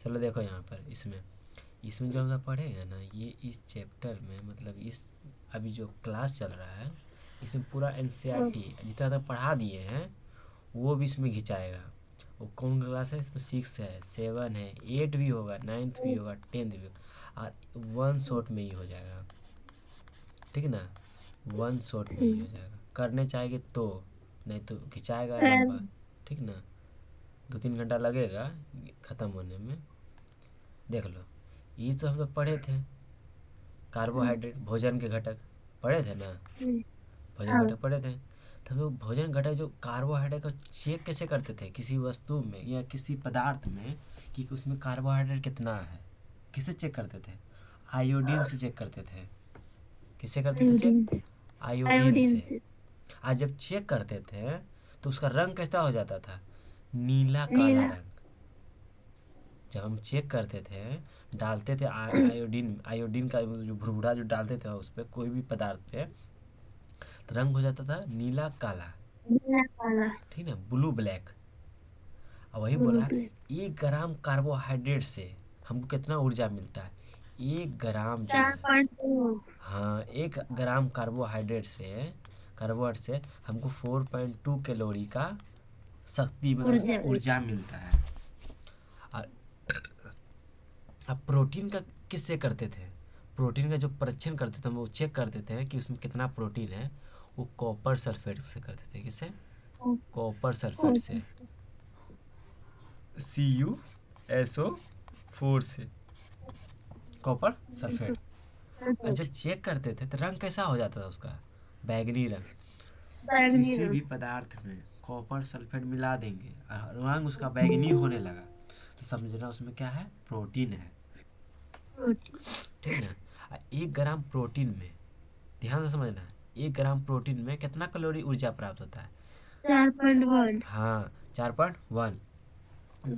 चलो देखो यहाँ पर इसमें इसमें जो हम लोग पढ़ेंगे ना, ये इस चैप्टर में मतलब इस अभी जो क्लास चल रहा है इसमें पूरा एनसीईआरटी जितना तक पढ़ा दिए हैं वो भी इसमें घिंचाएगा। वो कौन क्लास है? इसमें 6 है, 7 है, 8 भी होगा, 9th भी होगा, 10th भी होगा, और 1 शॉट में ही हो जाएगा। ठीक है ना, 1 शॉट में ही हो जाएगा। करने चाहेंगे तो, नहीं तो खिंचाएगा लंबा। ठीक ना, 2-3 घंटा लगेगा ख़त्म होने में। देख लो, ये तो हम लोग पढ़े थे, कार्बोहाइड्रेट भोजन के घटक पढ़े थे ना, भोजन घटक पढ़े थे। तो हम लोग भोजन घटक जो कार्बोहाइड्रेट को चेक कैसे करते थे किसी वस्तु में या किसी पदार्थ में कि उसमें कार्बोहाइड्रेट कितना है, किससे चेक करते थे? आयोडीन से चेक करते थे। किससे करते थे चेक? आयोडीन से। आज जब चेक करते थे तो उसका रंग कैसा हो जाता था? नीला काला रंग। जब हम चेक करते थे, डालते थे आयोडीन का जो भुरभुरा जो डालते थे उस पर कोई भी पदार्थ पे, तो रंग हो जाता था नीला काला। ठीक है, ब्लू ब्लैक। और वही बोला 1 ग्राम कार्बोहाइड्रेट से हमको कितना ऊर्जा मिलता है? 1 ग्राम जो है, हाँ 1 ग्राम कार्बोहाइड्रेट से हमको 4.2 कैलोरी का शक्ति मतलब ऊर्जा मिलता है। और अब प्रोटीन का किससे करते थे? प्रोटीन का जो परीक्षण करते थे हम वो चेक करते थे कि उसमें कितना प्रोटीन है, वो कॉपर सल्फेट से करते थे। किससे? कॉपर सल्फेट से, CuSO4 से, कॉपर सल्फेट। और जब चेक करते थे तो रंग कैसा हो जाता था उसका? बैगनी रंग। किसी भी पदार्थ में कॉपर सल्फेट मिला देंगे और रंग उसका बैगनी होने लगा तो समझना उसमें क्या है? प्रोटीन है। ठीक ना। 1 ग्राम प्रोटीन में, ध्यान से समझना, 1 ग्राम प्रोटीन में कितना कैलोरी ऊर्जा प्राप्त होता है? 4.1। हाँ 4.1।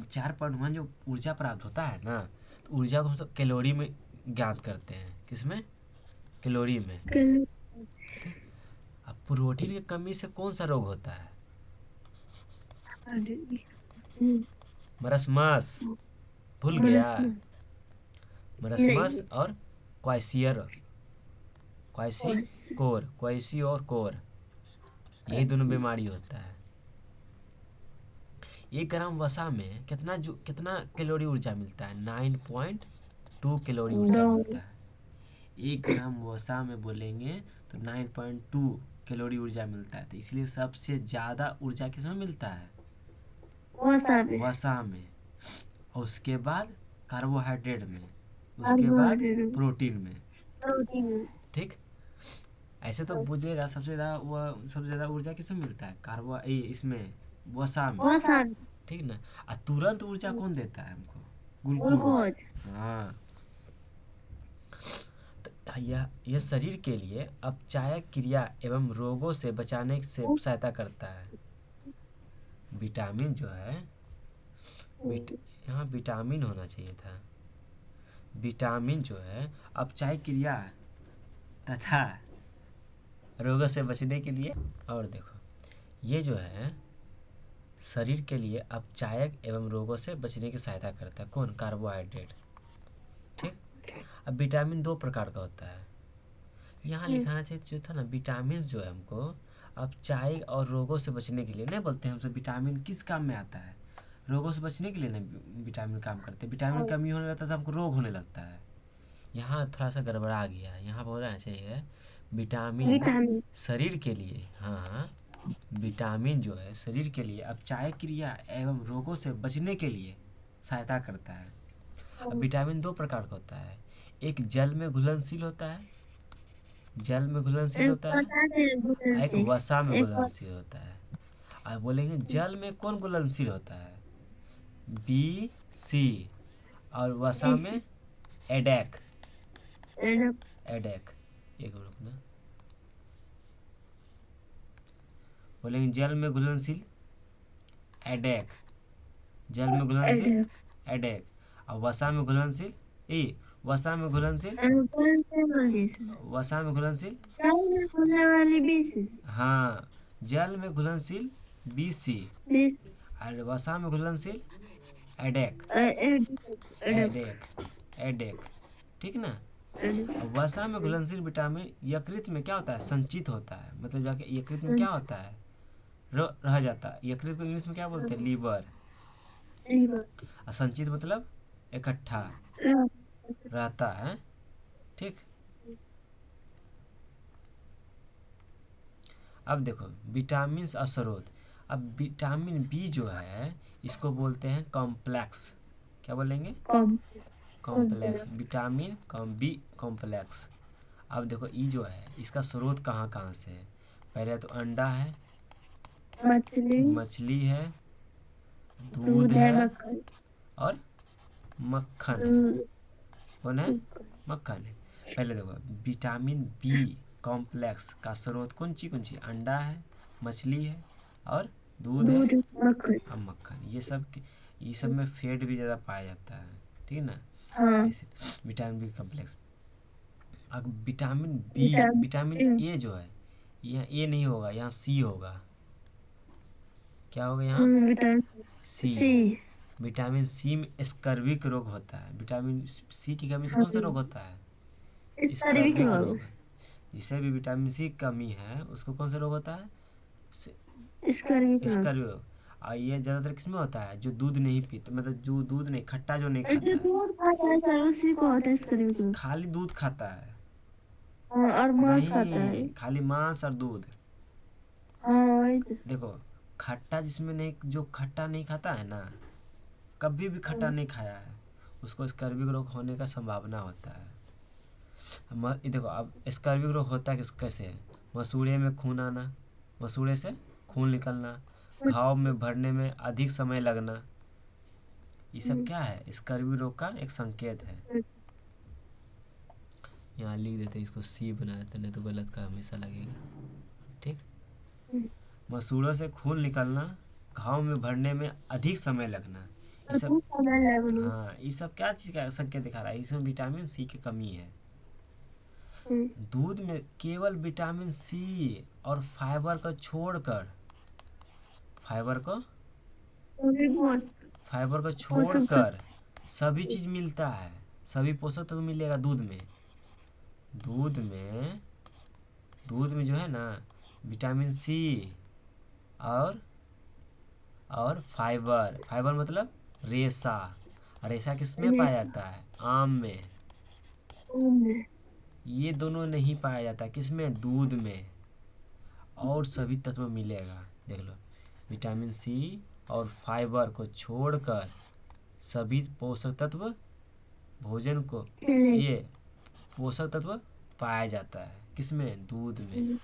4.1 जो ऊर्जा प्राप्त होता है ना, तो ऊर्जा को हम तो कैलोरी में ज्ञात करते हैं। किसमें? कैलोरी में। ठीक। अब प्रोटीन की कमी से कौन सा रोग होता है? मरस्मस। भूल गया? मरस्मस और क्वाइसियर, क्वाइसी और कोर, यही दोनों बीमारी होता है। 1 ग्राम वसा में कितना कैलोरी ऊर्जा मिलता है? 9.2 कैलोरी ऊर्जा मिलता है। 1 ग्राम वसा में बोलेंगे तो 9.2 कैलोरी ऊर्जा मिलता है। तो इसलिए सबसे ज़्यादा ऊर्जा किसमें मिलता है? वसा में। और उसके बाद कार्बोहाइड्रेट में, उसके बाद प्रोटीन में। ठीक। ऐसे तो बोलिएगा सबसे ज़्यादा ऊर्जा किसमें मिलता है? इसमें वसा में। ठीक ना। और तुरंत ऊर्जा कौन देता है हमको? ग्लूकोज। हाँ। तो यह शरीर के लिए अपचायक क्रिया एवं रोगों से बचाने से सहायता करता है। विटामिन जो है, यहाँ विटामिन होना चाहिए था। विटामिन जो है अपचायक क्रिया तथा रोगों से बचने के लिए, और देखो ये जो है शरीर के लिए अपचायक एवं रोगों से बचने की सहायता करता है। कौन? कार्बोहाइड्रेट। ठीक। अब विटामिन 2 प्रकार का होता है। यहाँ लिखाना चाहिए जो था ना, विटामिन जो है हमको अपचायक और रोगों से बचने के लिए नहीं बोलते हैं। हमसे विटामिन किस काम में आता है? रोगों से बचने के लिए नहीं विटामिन काम करते हैं। विटामिन कमी होने लगता है तो हमको रोग होने लगता है। यहाँ थोड़ा सा गड़बड़ा गया, यहाँ बोलना चाहिए विटामिन शरीर के लिए, हाँ विटामिन जो है शरीर के लिए अपचायक क्रिया एवं रोगों से बचने के लिए सहायता करता है। अब विटामिन 2 प्रकार का होता है। एक जल में घुलनशील होता है, एक वसा में घुलनशील होता है। अब बोलेंगे जल में कौन घुलनशील होता है? BC। और वसा में एडेक। एक मिनट ना, बोलेंगे जल में घुलनशील एडेक, जल में घुलनशील एडेक, और वसा में घुलनशील वसा में घुलनशील हाँ जल में घुलनशील BC, और वसा में घुलनशील एडेक, एडप एडेक, एडेक, ठीक ना। एडप और वसा में घुलनशील विटामिन यकृत में क्या होता है, संचित होता है, मतलब जाके यकृत में क्या होता है, रह जाता है। यकृत को इंग्लिश में क्या बोलते हैं, लीवर। लीवर और संचित मतलब इकट्ठा रहता है, ठीक। अब देखो विटामिन और स्रोत। अब विटामिन बी जो है इसको बोलते हैं कॉम्प्लेक्स, क्या बोलेंगे, कॉम्प्लेक्स, कॉम्प्लेक्स विटामिन कॉम बी कॉम्प्लेक्स। अब देखो ई जो है इसका स्रोत कहाँ कहाँ से है, पहले तो अंडा है, मछली मछली है, दूध दूध है है मक्खन और मक्खन है। दूध कौन है, मक्खन है। पहले देखो विटामिन बी कॉम्प्लेक्स का स्रोत कौन सी, अंडा है, मछली है और दूध है दूध मक्खन और मक्खन। ये सब में फैट भी ज़्यादा पाया जाता है, ठीक ना। हाँ इसे विटामिन बी कॉम्प्लेक्स। अब vitamin B, vitamin vitamin A जो है, यहाँ ए नहीं होगा, यहाँ सी होगा। क्या होगा यहाँ, विटामिन सी। सी विटामिन सी में स्कर्विक रोग होता है। विटामिन सी की कमी से हाँ कौन सा रोग होता है, स्कर्विक स्कर्विक रोग रोग। जिसे भी विटामिन सी की कमी है उसको कौन सा रोग होता है, स्कर्विक रोग स्कर्विक रोग। और ये ज़्यादातर किसमें होता है, जो दूध नहीं पीते, मतलब जो दूध नहीं, खट्टा जो नहीं जो खाता है, दूध खाता है सर उसी को होता है स्कर्विक रोग खाली दूध खाता है, हाँ और मांस खाता है नहीं खाली मांस और दूध। हाँ वही तो देखो खट्टा जिसमें नहीं, जो खट्टा नहीं खाता है ना, कभी भी खट्टा नहीं खाया है, उसको स्कर्विक रोग होने का संभावना होता है। ये देखो अब स्कर्विक रोग होता है कैसे है, मसूड़े में खून आना, मसूड़े से खून निकलना, घाव में भरने में अधिक समय लगना, ये सब क्या है, स्कर्विक रोग का एक संकेत है। यहाँ लिख देते इसको सी बना देते, नहीं तो गलत का हमेशा लगेगा, ठीक। मसूड़ों से खून निकलना, घाव में भरने में अधिक समय लगना, ये सब, हाँ ये सब क्या चीज़ का संकेत दिखा रहा है, इसमें विटामिन सी की कमी है। दूध में केवल विटामिन सी और फाइबर को फाइबर को छोड़कर सभी चीज़ मिलता है, सभी पोषक तत्व मिलेगा दूध में। दूध में जो है ना विटामिन सी और फाइबर मतलब रेशा। रेशा किस में पाया जाता है, आम में। ये दोनों नहीं पाया जाता किस में, दूध में। और सभी तत्व मिलेगा, देख लो विटामिन सी और फाइबर को छोड़कर सभी पोषक तत्व भोजन को, ये पोषक तत्व पाया जाता है किसमें, दूध में।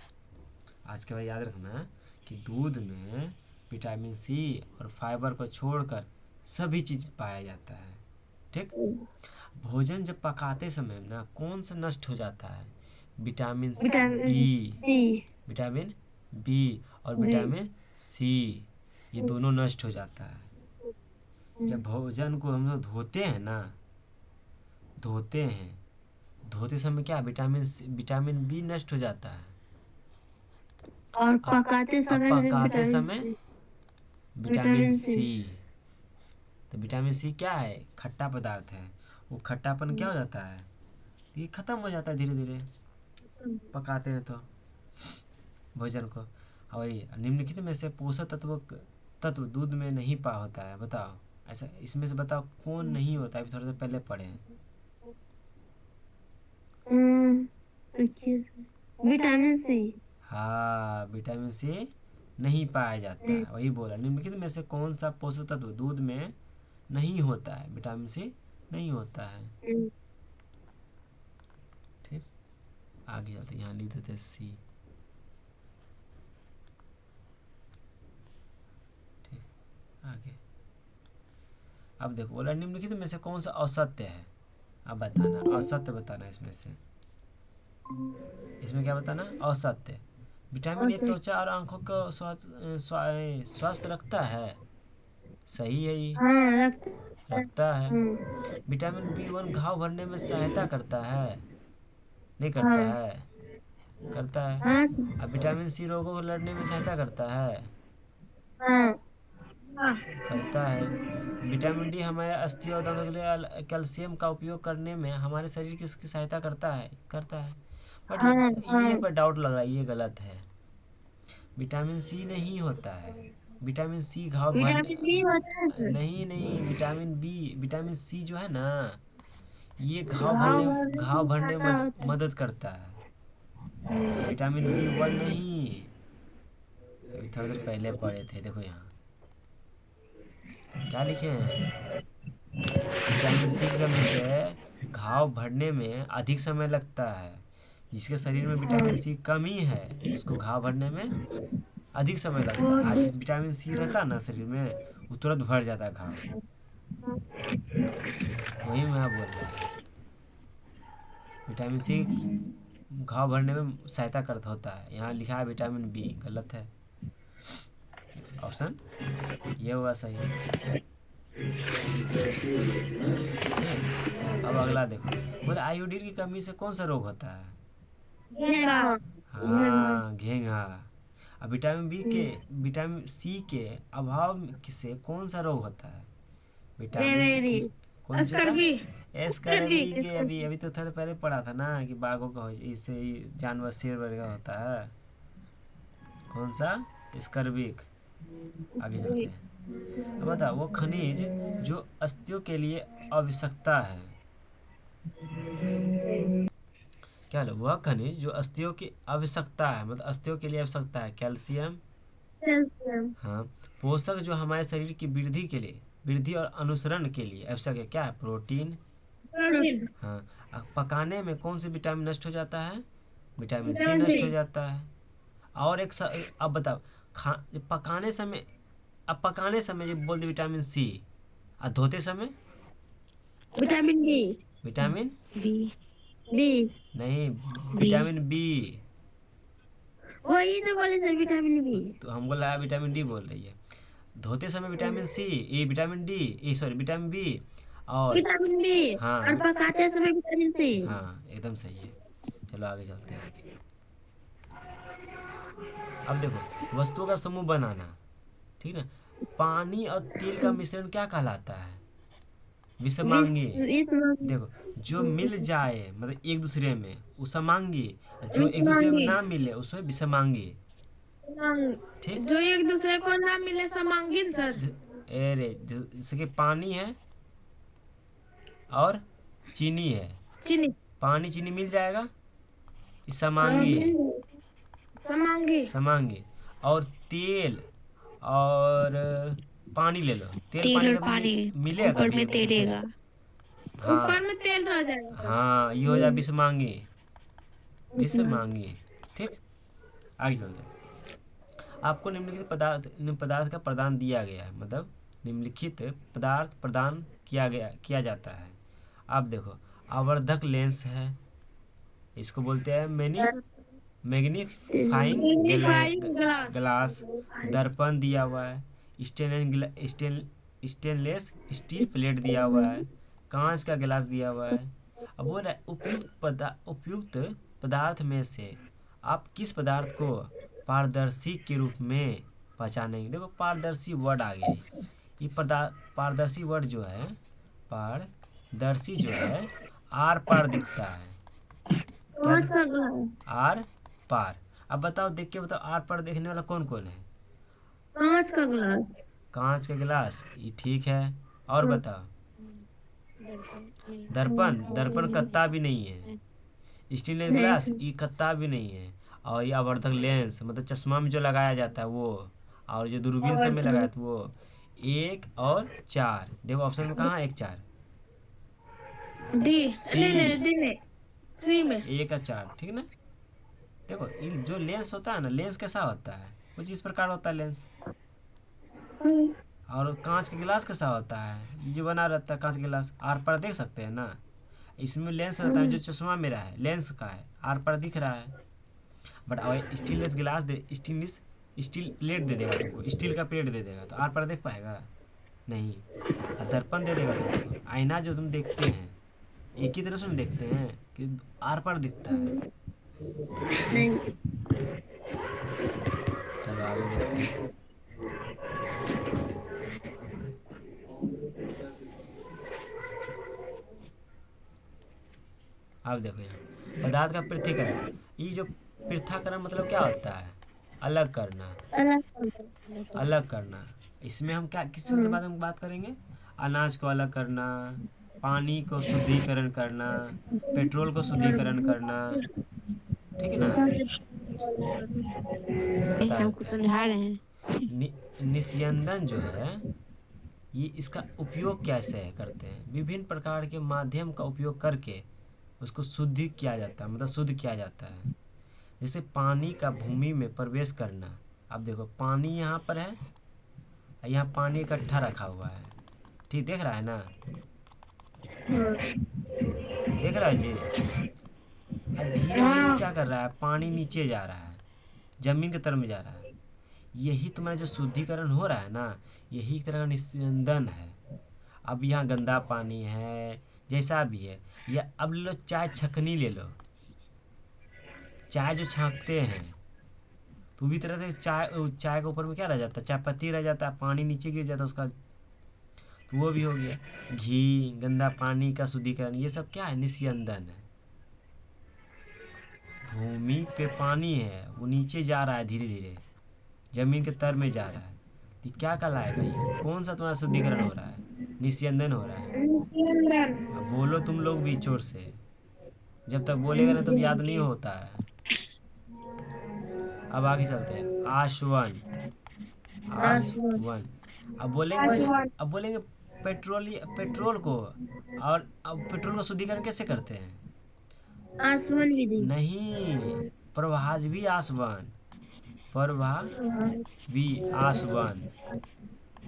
आज के बाद याद रखना कि दूध में विटामिन सी और फाइबर को छोड़कर सभी चीज़ पाया जाता है, ठीक। भोजन जब पकाते समय ना कौन सा नष्ट हो जाता है, विटामिन बी, विटामिन बी और विटामिन सी, ये दोनों नष्ट हो जाता है। जब भोजन को हम लोग धोते समय क्या विटामिन बी नष्ट हो जाता है। और अब पकाते समय विटामिन सी। तो विटामिन सी क्या है, खट्टा पदार्थ है, वो खट्टापन क्या हो जाता है, ये खत्म हो जाता है धीरे धीरे पकाते हैं तो भोजन को। और ये निम्नलिखित में से पोषक तत्व दूध में नहीं पा होता है, बताओ ऐसा, इसमें से बताओ कौन नहीं होता है, थोड़ा सा पहले पढ़े हैं। विटामिन सी हाँ विटामिन सी नहीं पाया जाता है, वही बोला, निम्नलिखित में से कौन सा पोषक तत्व दूध में नहीं होता है, विटामिन सी नहीं होता है, ठीक। आगे जाते यहाँ लिख देते सी, ठीक। आगे अब देखो बोला निम्नलिखित में से कौन सा असत्य है, अब बताना, असत्य बताना इसमें से, इसमें क्या बताना, असत्य। विटामिन ए त्वचा और आंखों को स्वस्थ रखता है, सही है ये, हाँ रखता है। विटामिन बी वन घाव भरने में सहायता करता है, नहीं करता हाँ है, करता है। हाँ अब विटामिन सी रोगों को लड़ने में सहायता करता है, हाँ करता है। विटामिन डी हमारे अस्थियों और दांतों के लिए कैल्शियम का उपयोग करने में हमारे शरीर की इसकी सहायता करता है। बट हाँ ये हाँ। पर डाउट लग रहा है, ये गलत है। विटामिन सी नहीं होता है। विटामिन सी घाव भरने, विटामिन बी होता है सर। नहीं नहीं, विटामिन सी जो है ना, ये घाव घाव भरने भरने घाव में भरने खाता होता है। मदद करता है। विटामिन बी वन नहीं। अभी थोड़ी देर पहले पढ़े थे, देखो यहाँ क्या लिखे हैं। विटामिन सी की कमी से घाव भरने में अधिक समय लगता है। जिसके शरीर में विटामिन सी कमी है, उसको घाव भरने में अधिक समय लगता है। आज विटामिन सी रहता है ना शरीर में, वो तुरंत भर जाता है घाव। वही मैं बोल रहा है, विटामिन सी घाव भरने में सहायता करता होता है। यहाँ लिखा है विटामिन बी, गलत है। ऑप्शन ये हुआ सही। ठीक। अब अगला देखो, बोले आयोडीन की कमी से कौन सा रोग होता है। घेंघा। हाँ, घेंघा। अब विटामिन सी के अभाव से कौन सा रोग होता है। Vitamin bayberry. सी कौन सी होता स्कर्वी। है। स्कर्वी एस्कर्वी के अभी स्कर्वी। अभी तो थोड़ा पहले पढ़ा था ना कि बाघों का इससे ही जानवर शेर वगैरह होता है। कौन सा, स्कर्विक। आगे चलते हैं। अब बता, वो खनिज जो अस्थियों के लिए आवश्यकता है। क्या लो, वह खनिज जो अस्थियों की आवश्यकता है, मतलब अस्थियों के लिए आवश्यकता है। कैल्शियम। कैल्शियम। हाँ। पोषक जो हमारे शरीर की वृद्धि और अनुसरण के लिए आवश्यक है, क्या है, प्रोटीन। प्रोटीन। हाँ। अब पकाने में कौन से विटामिन नष्ट हो जाता है। Vitamin C vitamin C. नष्ट हो जाता है। और अब बताओ, खा पकाने समय, अब पकाने समय जब बोल दे विटामिन सी, और धोते समय vitamin B. Vitamin B. B. नहीं, बी। Vitamin B. वही तो बोले सर, विटामिन बी। तो हमको लगा विटामिन डी बोल रही है। धोते समय विटामिन सी, ये विटामिन डी, ये सॉरी विटामिन बी। और विटामिन बी। हाँ और पकाते समय विटामिन सी। हाँ, एकदम सही है। चलो आगे चलते हैं। अब देखो, वस्तुओं का समूह बनाना, ठीक है। पानी और तेल का मिश्रण क्या कहलाता है। विषमांगी। विश्व। देखो, जो मिल जाए मतलब एक दूसरे में वो समांगी, और जो एक दूसरे में विश्वांगी। ना मिले उसमें विषमांगी। ठीक। जो एक दूसरे को ना मिले समांगीन सर। अरे जैसे कि पानी है और चीनी है। चीनी। पानी चीनी मिल जाएगा, ये समांगी है। समांगी। समांगी। और तेल और पानी ले लो, तेल तेल पानी और कभी पानी मिलेगा ऊपर कभी में एक दूसरे से। तैरेगा। हाँ। ऊपर में तेल रह जाएगा सर। हाँ, ये हो जाए विषमांगी। विषमांगी। ठीक। आगे चलते हैं। आपको निम्नलिखित पदार्थ का प्रदान दिया गया है, मतलब निम्नलिखित पदार्थ प्रदान किया जाता है। आप देखो, आवर्धक लेंस है, इसको बोलते हैं मैग्नीफाइंग मैग्नीफाइंग ग्लास। ग्लास। दर्पण दिया हुआ है। स्टेनलेस स्टील प्लेट दिया हुआ है। कांच का गिलास दिया हुआ है। अब बोल रहा है, उपयुक्त पदार्थ में से आप किस पदार्थ को पारदर्शी के रूप में पहचानेंगे। देखो, पारदर्शी वर्ड आ गया है। ये पारदर्शी वर्ड जो है, पारदर्शी जो है, आर पार दिखता है। क्या कांच का ग्लास। आर पार। अब बताओ, देख के बताओ, आर पार देखने वाला कौन कौन है। कांच का ग्लास। कांच का गिलास, ये ठीक है। और बताओ, दर्पण, दर्पण कत्ता भी नहीं है। स्टेनलेस नहीं ग्लास, सर। ये कत्ता भी नहीं है। और ये आवर्धक लेंस, मतलब चश्मा में जो लगाया जाता है वो, और जो दूरबीन सब में लगाया था वो। एक और चार, देखो ऑप्शन में कहाँ एक चार। डी। सी। नहीं नहीं डी नहीं। सी में। एक और चार, ठीक ना। देखो, इन जो लेंस होता है ना, लेंस कैसा होता है, कुछ इस प्रकार होता है लेंस। और कांच का गिलास कैसा होता है, ये जो बना रहता है कांच का गिलास, आर पार देख सकते हैं ना। इसमें लेंस रहता है, जो चश्मा मेरा है लेंस का है, आर पार दिख रहा है। बट अगर स्टीनलेस गिलास दे, स्टीनलेस स्टील प्लेट दे देगा तुमको, स्टील का प्लेट दे देगा, तो आर पार देख पाएगा नहीं। और दर्पण दे देगा तुमको, आईना जो तुम देखते हैं एक ही तरफ से हम देखते हैं कि आर पार दिखता है। नहीं। चलो आगे देखते हैं। अब देखो यहाँ पदार्थ का पृथक्करण। ये जो पृथक्करण मतलब क्या होता है? अलग करना। अलग अलग अलग। अलग करना। इसमें हम क्या किस चीज़ के हाँ बारे में बात करेंगे? अनाज को अलग करना, पानी को शुद्धिकरण करना, पेट्रोल को और शुद्धिकरण करना। ठीक है ना? सबसे बता हमको देते हैं। समझा रहे हैं। निस्यंदन जो है ये इसका उपयोग कैसे है करते हैं? विभिन्न प्रकार के माध्यम का उपयोग करके उसको शुद्धि किया जाता है, मतलब शुद्ध किया जाता है। जैसे पानी का भूमि में प्रवेश करना। अब देखो पानी यहाँ पर है, यहाँ पानी इकट्ठा रखा हुआ है। ठीक देख रहा है ना? देख रहा है जी? धीरे धीरे हाँ क्या कर रहा है, पानी नीचे जा रहा है, जमीन की तरफ में जा रहा है। यही तुम्हारा जो शुद्धिकरण हो रहा है ना, यही एक तरह का निस्यंदन है। अब यहाँ गंदा पानी है, जैसा भी है, या अब ले लो चाय छकनी ले लो। चाय जो छाँकते हैं तो भी तरह से चाय चाय के ऊपर में क्या रह जाता है? चाय पत्ती रह जाता है, पानी नीचे गिर जाता है उसका, तो वो भी हो गया। घी, गंदा पानी का शुद्धिकरण, ये सब क्या है? निस्यंदन है। भूमि पे पानी है, वो नीचे जा रहा है धीरे धीरे, जमीन के तर में जा रहा है, तो क्या कहलाएगा? ये कौन सा तुम्हारा शुद्धिकरण हो रहा है? निस्यंदन हो रहा है। अब बोलो तुम लोग भी जोर से, जब तक बोलेगा ना तो याद नहीं होता है। अब आगे चलते हैं। आसवन। आसमान आसवन। अब बोलेंगे, अब बोलेंगे पेट्रोल को, और अब पेट्रोल का शुद्धिकरण कैसे करते हैं? आसमान विधि नहीं, प्रभावी आसवन। प्रभावी आसवन।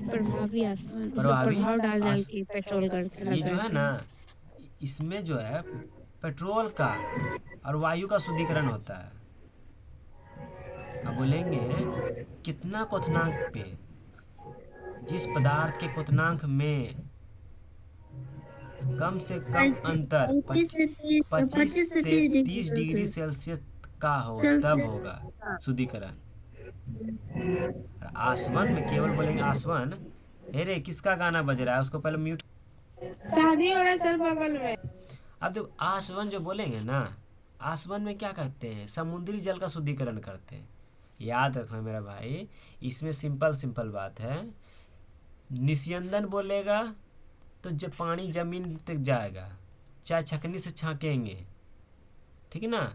प्रभावी आसमान, उससे प्रभावी प्रभाव डाल डाल आस के पेट्रोल ये जो है लगाते ना, हैं। इसमें जो है पेट्रोल का और वायु का शुद्धिकरण होता है। अब बोलेंगे कितना क्वथनांक पे? जिस पदार्थ के क्वथनांक में कम से कम अंतर 25 25 से से 30 डिग्री 30 डिग्री सेल्सियस सेल्सियस का हो तब होगा सेल्सियस शुद्धिकरण। और आसवन में केवल बोलेंगे आसवन। हे रे, किसका गाना बज रहा है? उसको पहले म्यूट। शादी हो रहा है सर बगल में। अब देखो आसवन जो बोलेंगे ना, आसवन में क्या करते हैं? समुद्री जल का शुद्धिकरण करते हैं। याद रखना मेरा भाई, इसमें सिंपल सिंपल बात है। निस्यंदन बोलेगा तो जब पानी जमीन तक जाएगा, चाहे छकनी से छाँकेंगे, ठीक है ना?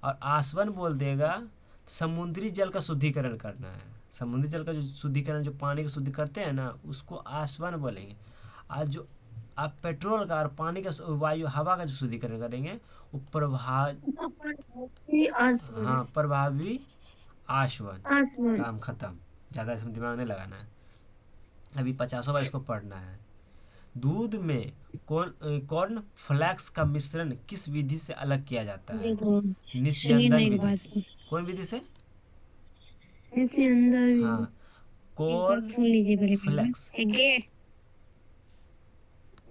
और आसवन बोल देगा समुद्री जल का शुद्धिकरण करना है। समुद्री जल का जो शुद्धिकरण, जो पानी का शुद्धि करते हैं ना, उसको आसवन बोलेंगे। आज जो आप पेट्रोल का और पानी का वायु हवा का जो शुद्धिकरण करेंगे वो आसमान हाँ, प्रभावी आसवन। आसमान काम खत्म। ज़्यादा इसमें दिमाग नहीं लगाना है। अभी 50 बार इसको पढ़ना है। दूध में कॉर्न फ्लैक्स का मिश्रण किस विधि से अलग किया जाता है? देखो, सुनिए ना निस्यंदन एक विधि बात, से। कौन विधि से? इसके अंदर भी हाँ, एक बात कॉर्न सुन लीजिए पहले पहले। फ्लैक्स।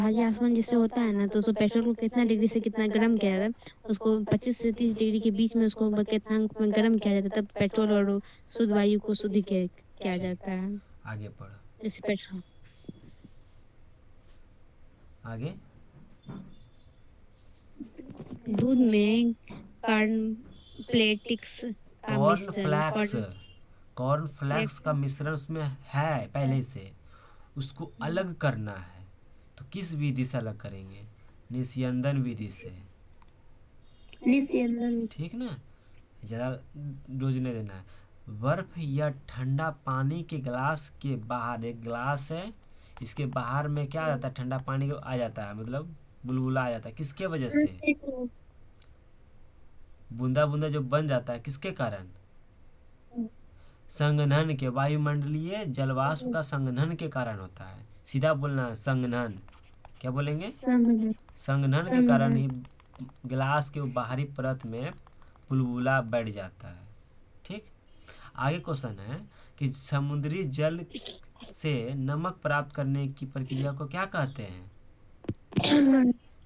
भाजी आसमान जिससे होता है ना, तो उसको पेट्रोल को कितना डिग्री से कितना गर्म किया जाता है, उसको 25 से 30 डिग्री के बीच में उसको कितना में गर्म किया जाता है, तब पेट्रोल और शुद्ध वायु को शुद्ध किया जाता है। आगे पढ़ो। जैसे पेट्रोल, आगे। दूध में कार्न प्लेटिक्स का कॉर्न मिश्रण, फ्लैक्स। कॉर्न कॉर्न फ्लैक्स का मिश्रण उसमें है पहले से, उसको अलग करना है। तो किस विधि से अलग करेंगे? निस्यंदन विधि से। इसके अंदर ठीक ना? ज़्यादा डोज नहीं देना है। बर्फ या ठंडा पानी के गिलास के बाहर, एक गिलास है, इसके बाहर में क्या आ जाता है? ठंडा पानी आ जाता है, मतलब बुलबुला आ जाता है। किसके वजह से? बूंदा बूंदा जो बन जाता है, किसके कारण? संघनन के, वायुमंडलीय जलवाष्प का संघनन के कारण होता है। सीधा बोलना है, संघनन। क्या बोलेंगे? संघनन के कारण ही गिलास के बाहरी परत में बुलबुला बैठ जाता है। ठीक। आगे क्वेश्चन है कि समुद्री जल से नमक प्राप्त करने की प्रक्रिया को क्या कहते हैं?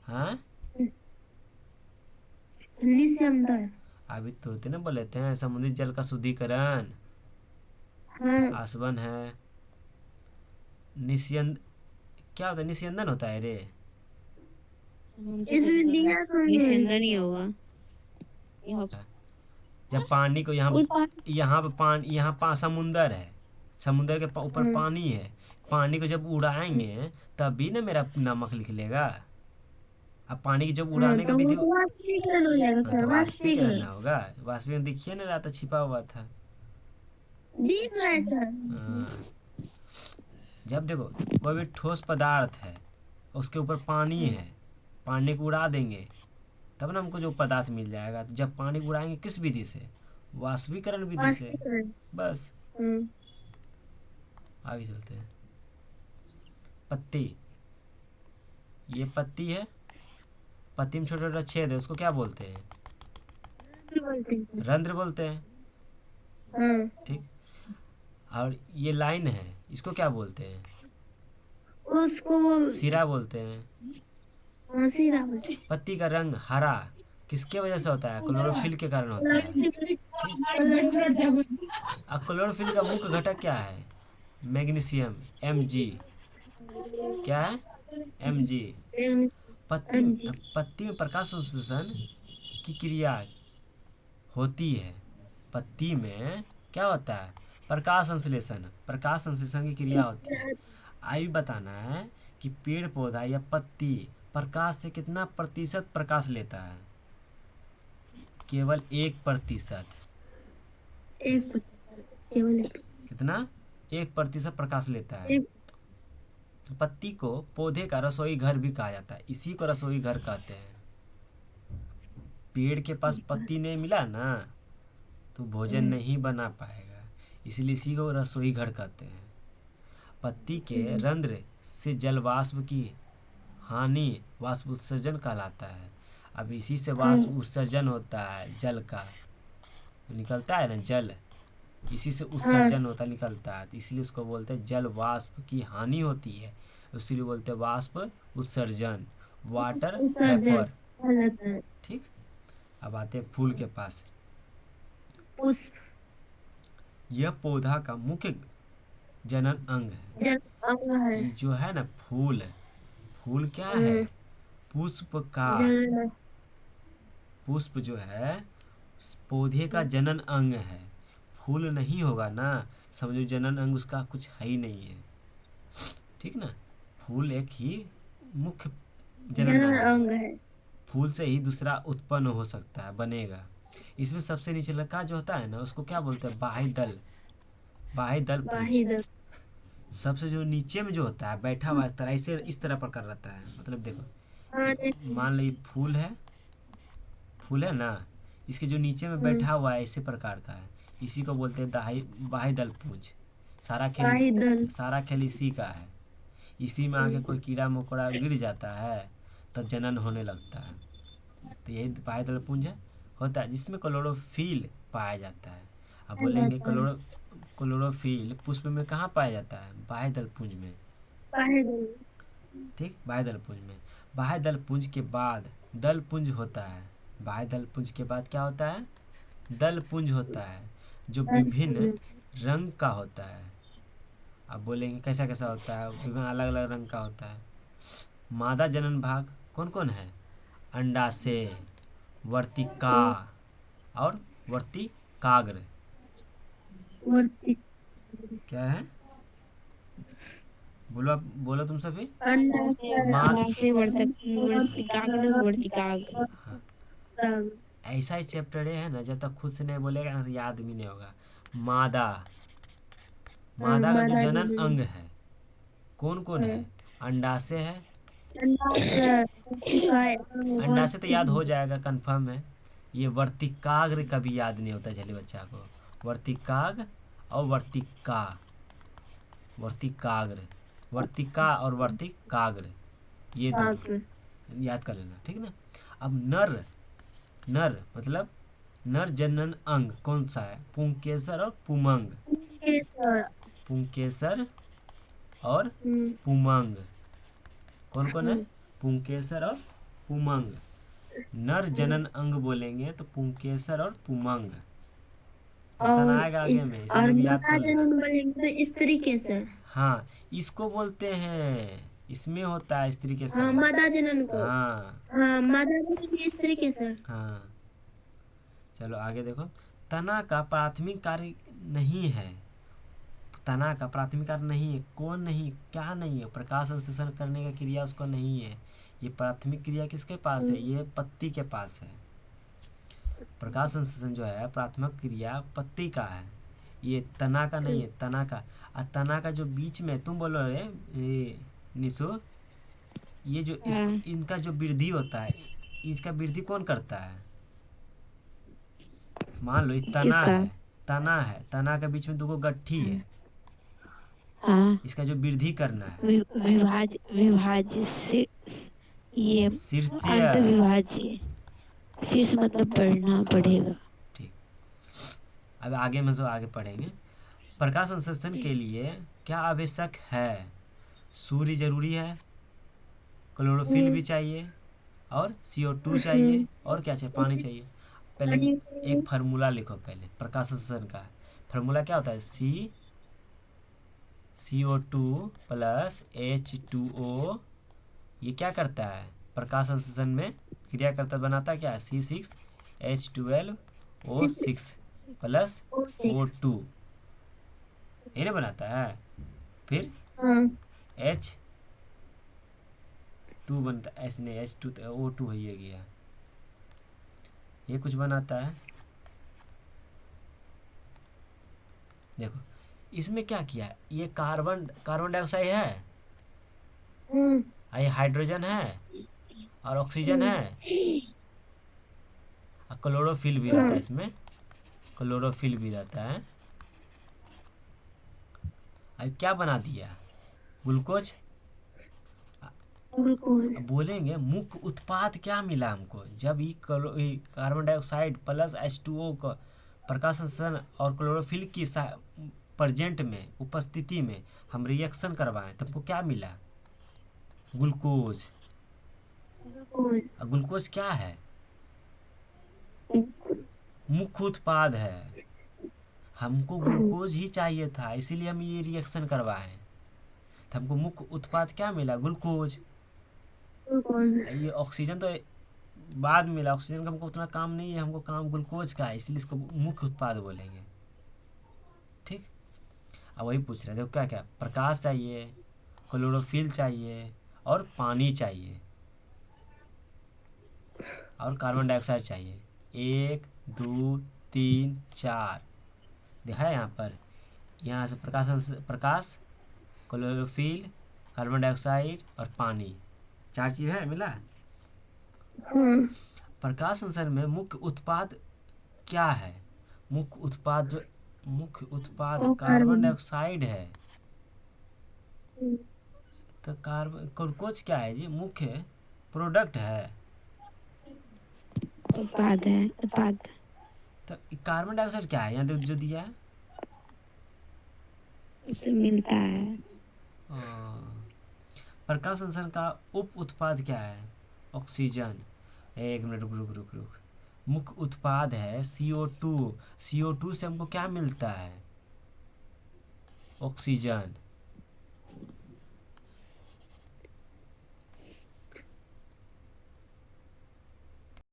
हाँ, निस्यंदन। अभी तुरंत ना बोले थे, समुद्री जल का शुद्धिकरण हाँ आसवन है। निस्यंद क्या होता है? निस्यंदन होता है रे। इसमें दिया तो निस्यंदन ही होगा। ये हो- जब पानी को यहाँ पे समुंदर है, समुंदर के ऊपर पानी है, पानी को जब उड़ाएंगे तभी ना मेरा नमक निकलेगा। अब पानी की जब उड़ाने की तो विधि, वो वाष्पीकरण हो जाएगा हाँ सर, तो वाष्पीकरण वाष्पीकरण ना होगा। वाष्पीकरण दिखिए ना रहा था, छिपा हुआ था। दिख रहा है सर। हाँ, जब देखो कोई भी ठोस पदार्थ है, उसके ऊपर पानी है, पानी को उड़ा देंगे तब ना हमको जो पदार्थ मिल जाएगा। तो जब पानी को उड़ाएंगे किस विधि से? वाष्पीकरण विधि से। वाष्पीकरण। बस आगे चलते हैं। पत्ती, ये पत्ती है, पत्ती में छोटा छोटा छेद है, उसको क्या बोलते हैं? बोलते हैं सर। रंध्र बोलते हैं। हाँ, ठीक। और ये लाइन है, इसको क्या बोलते हैं? उसको सिरा बोलते हैं। सिरा बोलते हैं। पत्ती का रंग हरा किसके वजह से होता है? क्लोरोफिल के कारण होता है। ठीक। अब क्लोरोफिल का मुख्य घटक क्या है? Magnesium, Mg। क्या है? Mg। पत्ती पत्ती में प्रकाश संश्लेषण की क्रिया होती है। पत्ती में क्या होता है? प्रकाश संश्लेषण की क्रिया होती है। आयु बताना है कि पेड़ पौधा या पत्ती प्रकाश से कितना प्रतिशत प्रकाश लेता है? केवल 1%। केवल कितना? 1% प्रकाश लेता है। पत्ती को पौधे का रसोई घर भी कहा जाता है, इसी को रसोई घर कहते हैं। पेड़ के पास पत्ती नहीं मिला ना तो भोजन नहीं बना पाएगा, इसलिए इसी को रसोई घर कहते हैं। पत्ती के रंध्र से जलवाष्प की हानि वाष्प उत्सर्जन कहलाता है। अब इसी से वाष्प उत्सर्जन होता है, जल का निकलता है ना जल, इसी से उत्सर्जन होता निकलता है, तो इसलिए उसको बोलते हैं जल वाष्प की हानि होती है, इसलिए बोलते हैं वाष्प उत्सर्जन, वाटर वेपर। ठीक। अब आते हैं फूल के पास। पुष्प यह पौधा का मुख्य जनन अंग है। ये जो है ना फूल, फूल क्या है? पुष्प का, पुष्प जो है पौधे का जनन अंग है। फूल नहीं होगा ना, समझो जनन अंग उसका कुछ है ही नहीं है। ठीक ना। फूल एक ही मुख्य जनन अंग है। फूल से ही दूसरा उत्पन्न हो सकता है, बनेगा। इसमें सबसे नीचे का जो होता है ना उसको क्या बोलते हैं? बाह्य दल, बाह्य दल पुंज। सबसे जो नीचे में जो होता है बैठा हुआ तरह, ऐसे इस तरह पर कर रहता है। मतलब देखो, मान लो फूल है, फूल है ना, इसके जो नीचे में बैठा हुआ है ऐसे प्रकार का है, इसी को बोलते हैं बाह्य दल पुंज। सारा खेल इसी का है। इसी में आके कोई कीड़ा मकोड़ा गिर जाता है तब जनन होने लगता है, तो यही बाह्य दल पुंज होता है, जिसमें क्लोरोफिल पाया जाता है। अब बोलेंगे क्लोरोफिल पुष्प में कहाँ पाया जाता है? बाह्य दल पुंज में। ठीक, बाह्य दल पुंज में। बाह्य दल पुंज के बाद दल पुंज होता है। बाह्य दल पुंज के बाद क्या होता है? दल पुंज होता है, जो विभिन्न रंग का होता है। अब बोलेंगे कैसा कैसा होता है? विभिन्न अलग अलग रंग का होता है। मादा जनन भाग कौन कौन है? अंडाशय, वर्तिका और वर्तिकाग्र। क्या है? बोलो, बोलो तुम सभी। ऐसा ही चैप्टर है ना, जब तक खुद से नहीं बोलेगा ना तो याद भी नहीं होगा। मादा, मादा का जो जनन अंग है कौन कौन है? अंडाशय है, अंडाशय तो याद हो जाएगा, कंफर्म है। ये वर्तिकाग्र कभी याद नहीं होता जल्दी बच्चा को। वर्तिकाग्र और वर्तिकाग्र, वर्तिका और वर्तिकाग्र, ये दो याद कर लेना। ठीक ना। अब नर मतलब नर जनन अंग कौन सा है? पुंकेसर और पुमंग। पुंकेसर और पुमंग कौन कौन है? पुंकेसर और पुमंग। नर जनन अंग बोलेंगे तो पुंकेसर और पुमंग। क्वेश्चन आएगा आगे में, इसलिए भी याद कर लेना। तो इस तरीके से। हाँ, इसको बोलते हैं इसमें होता है स्त्री के हाँ समय। मादा जनन को। हाँ हाँ मादा जनन की स्त्री के सर। हाँ। चलो आगे देखो। तना का प्राथमिक कार्य नहीं है। तना का प्राथमिक कार्य नहीं है। कौन नहीं, क्या नहीं है? प्रकाश संश्लेषण करने का क्रिया उसको नहीं है। ये प्राथमिक क्रिया किसके पास है? ये पत्ती के पास है। प्रकाश संश्लेषण जो है प्राथमिक क्रिया पत्ती का है, ये तना का नहीं है। तना का, और तना का जो बीच में तुम बोलो रे निशु, ये जो इसको हाँ इनका जो वृद्धि होता है, इसका वृद्धि कौन करता है? मान लो ये तना किसका? है, तना है, तना के बीच में दो गट्ठी है, हाँ इसका जो वृद्धि करना है। विभाज्य ये शीर्षीय। अंत विभाज्य। शीर्ष मतलब बढ़ना, बढ़ेगा। ठीक, अब आगे में जो आगे पढ़ेंगे। प्रकाश संश्लेषण के लिए क्या आवश्यक है? सूर्य जरूरी है, क्लोरोफिल भी चाहिए, और CO2 चाहिए, और क्या चाहिए? पानी चाहिए। पहले एक फार्मूला लिखो, पहले प्रकाश संश्लेषण का फार्मूला क्या होता है? CO2 plus H2O। ये क्या करता है? प्रकाश संश्लेषण में क्रिया करता बनाता है क्या? C6H12O6 प्लस O2, ये ना बनाता है। फिर हाँ H2 बनता है, ऐसे नहीं, H2 तो O2 है, ये गया, ये कुछ बनाता है। देखो इसमें क्या किया है? ये कार्बन डाइऑक्साइड है, और ये हाइड्रोजन है, और ऑक्सीजन है, और क्लोरोफिल भी रहता है इसमें, क्लोरोफिल भी रहता है। और क्या बना दिया? ग्लूकोज। ग्लूकोज। अब बोलेंगे मुख्य उत्पाद क्या मिला हमको जब ये कार्बन डाइऑक्साइड प्लस H2O का प्रकाश संश्लेषण और क्लोरोफिल की प्रेजेंट में, उपस्थिति में हम रिएक्शन करवाएं, तो हमको क्या मिला? ग्लूकोज। और ग्लूकोज क्या है? मुख्य उत्पाद है। हमको ग्लूकोज ही चाहिए था, इसीलिए हम ये रिएक्शन करवाएं, तो हमको मुख्य उत्पाद क्या मिला? ग्लूकोज। ये ऑक्सीजन तो बाद में मिला, ऑक्सीजन का हमको उतना काम नहीं है, हमको काम ग्लूकोज का है, इसलिए इसको मुख्य उत्पाद बोलेंगे। ठीक, अब वही पूछ रहे थे क्या क्या? प्रकाश चाहिए, क्लोरोफिल चाहिए, और पानी चाहिए, और कार्बन डाइऑक्साइड चाहिए। 1 2 3 4 देखा है यहाँ पर। यहाँ से प्रकाश, क्लोरोफिल, कार्बन डाइऑक्साइड और पानी, 4 चीज़ है, मिला। प्रकाश संश्लेषण में मुख्य उत्पाद क्या है? मुख्य उत्पाद कार्बन डाइऑक्साइड है। तो ग्लूकोज क्या है जी? मुख्य प्रोडक्ट है, उत्पाद है, उत्पाद। तो कार्बन डाइऑक्साइड क्या है यहाँ जो दिया है? उससे मिलता है। प्रकाश संश्लेषण का उप उत्पाद क्या है? ऑक्सीजन। एक मिनट, रुक। मुख्य उत्पाद है CO2। CO2 से हमको क्या मिलता है? ऑक्सीजन।